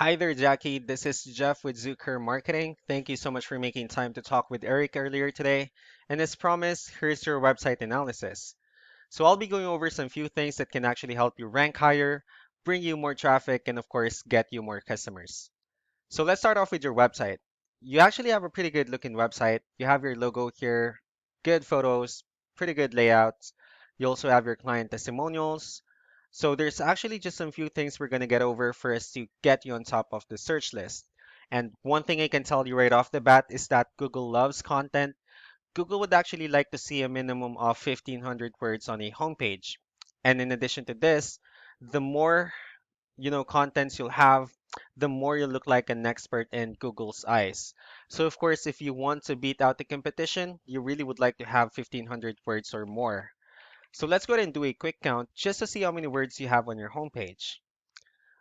Hi there, Jackie. This is Jeff with Zucker Marketing. Thank you so much for making time to talk with Eric earlier today. And as promised, here's your website analysis. So I'll be going over some few things that can actually help you rank higher, bring you more traffic, and of course, get you more customers. So let's start off with your website. You actually have a pretty good looking website. You have your logo here, good photos, pretty good layouts. You also have your client testimonials. So there's actually just some few things we're going to get over for us to get you on top of the search list. And one thing I can tell you right off the bat is that Google loves content. Google would actually like to see a minimum of 1,500 words on a homepage. And in addition to this, the more contents you'll have, the more you look like an expert in Google's eyes. So of course, if you want to beat out the competition, you really would like to have 1,500 words or more. So let's go ahead and do a quick count just to see how many words you have on your homepage.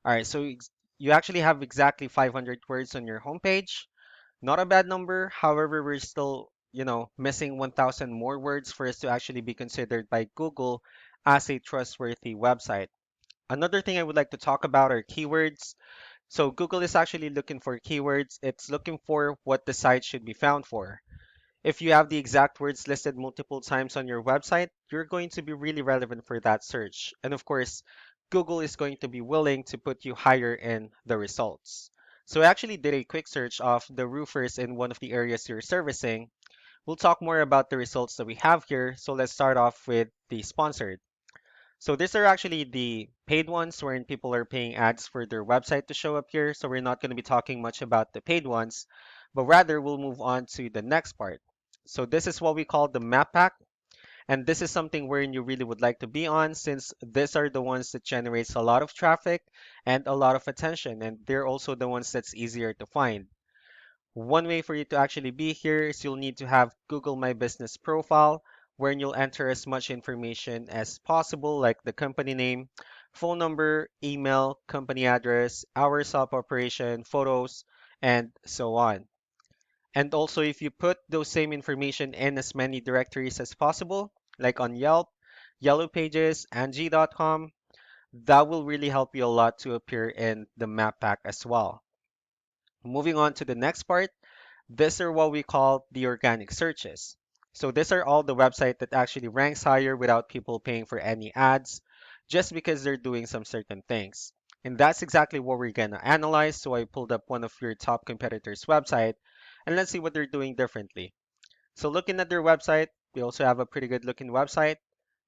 All right, so you actually have exactly 500 words on your homepage. Not a bad number. However, we're still, missing 1,000 more words for us to actually be considered by Google as a trustworthy website. Another thing I would like to talk about are keywords. So Google is actually looking for keywords. It's looking for what the site should be found for. If you have the exact words listed multiple times on your website, you're going to be really relevant for that search. And of course, Google is going to be willing to put you higher in the results. So I actually did a quick search of the roofers in one of the areas you're servicing. We'll talk more about the results that we have here. So let's start off with the sponsored. So these are actually the paid ones wherein people are paying ads for their website to show up here. So we're not going to be talking much about the paid ones, but rather we'll move on to the next part. So this is what we call the map pack. And this is something wherein you really would like to be on since these are the ones that generates a lot of traffic and a lot of attention. And they're also the ones that's easier to find. One way for you to actually be here is you'll need to have Google My Business profile, wherein you'll enter as much information as possible, like the company name, phone number, email, company address, hours of operation, photos, and so on. And also, if you put those same information in as many directories as possible, like on Yelp, Yellow Pages, Angie.com, that will really help you a lot to appear in the map pack as well. Moving on to the next part, these are what we call the organic searches. So these are all the website that actually ranks higher without people paying for any ads, just because they're doing some certain things. And that's exactly what we're gonna analyze. So I pulled up one of your top competitors' website, and let's see what they're doing differently. So looking at their website, they also have a pretty good looking website.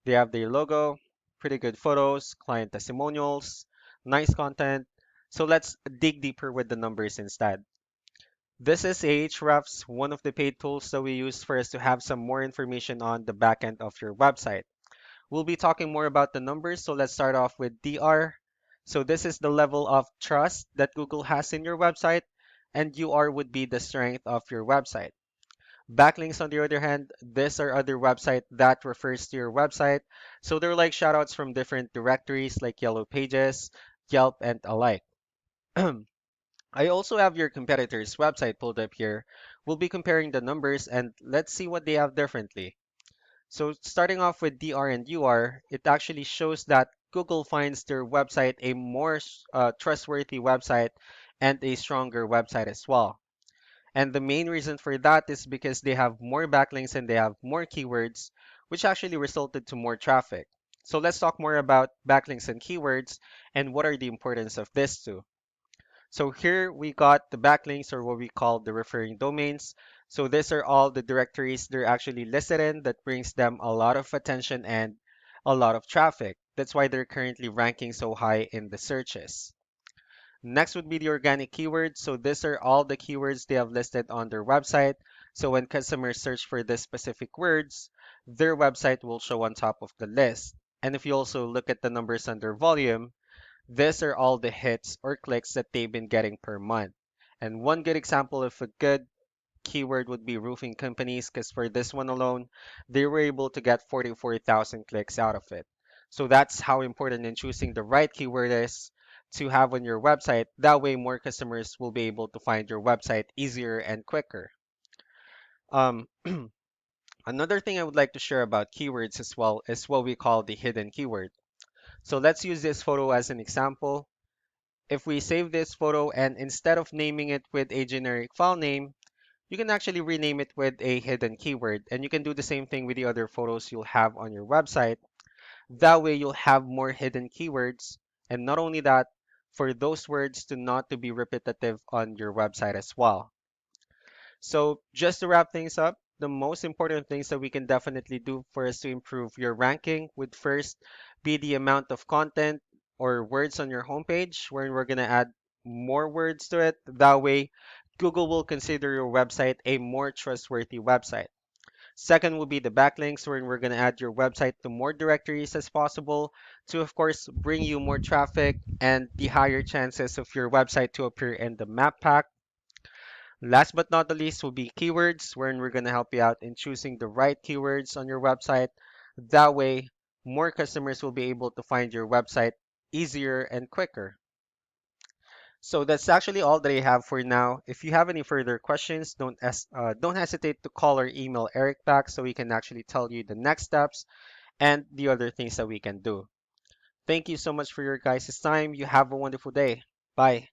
They have their logo, pretty good photos, client testimonials, nice content. So let's dig deeper with the numbers instead. This is Ahrefs, one of the paid tools that we use for us to have some more information on the backend of your website. We'll be talking more about the numbers, so let's start off with DR. So this is the level of trust that Google has in your website, and UR would be the strength of your website. Backlinks, on the other hand, these are other website that refers to your website. So they're like shoutouts from different directories like Yellow Pages, Yelp, and alike. I also have your competitor's website pulled up here. We'll be comparing the numbers and let's see what they have differently. So starting off with DR and UR, it actually shows that Google finds their website a more trustworthy website and a stronger website as well. And the main reason for that is because they have more backlinks and they have more keywords, which actually resulted to more traffic. So let's talk more about backlinks and keywords and what are the importance of this two. So here we got the backlinks or what we call the referring domains. So these are all the directories they're actually listed in that brings them a lot of attention and a lot of traffic. That's why they're currently ranking so high in the searches. Next would be the organic keywords. So these are all the keywords they have listed on their website. So when customers search for these specific words, their website will show on top of the list. And if you also look at the numbers under volume, these are all the hits or clicks that they've been getting per month. And one good example of a good keyword would be roofing companies, because for this one alone, they were able to get 44,000 clicks out of it. So that's how important in choosing the right keyword is to have on your website. That way, more customers will be able to find your website easier and quicker. Um, Another thing I would like to share about keywords as well is what we call the hidden keyword. So let's use this photo as an example. if we save this photo and instead of naming it with a generic file name, you can actually rename it with a hidden keyword. And you can do the same thing with the other photos you'll have on your website. That way you'll have more hidden keywords. And not only that, for those words to not to be repetitive on your website as well. So just to wrap things up, the most important things that we can definitely do for us to improve your ranking would first be the amount of content or words on your homepage, wherein we're going to add more words to it. That way, Google will consider your website a more trustworthy website. Second will be the backlinks, wherein we're going to add your website to more directories as possible to, of course, bring you more traffic and the higher chances of your website to appear in the map pack. Last but not the least will be keywords, wherein we're going to help you out in choosing the right keywords on your website. That way, more customers will be able to find your website easier and quicker. So that's actually all that I have for now. If you have any further questions, don't hesitate to call or email Eric back so we can actually tell you the next steps and the other things that we can do. Thank you so much for your guys' time. You have a wonderful day. Bye.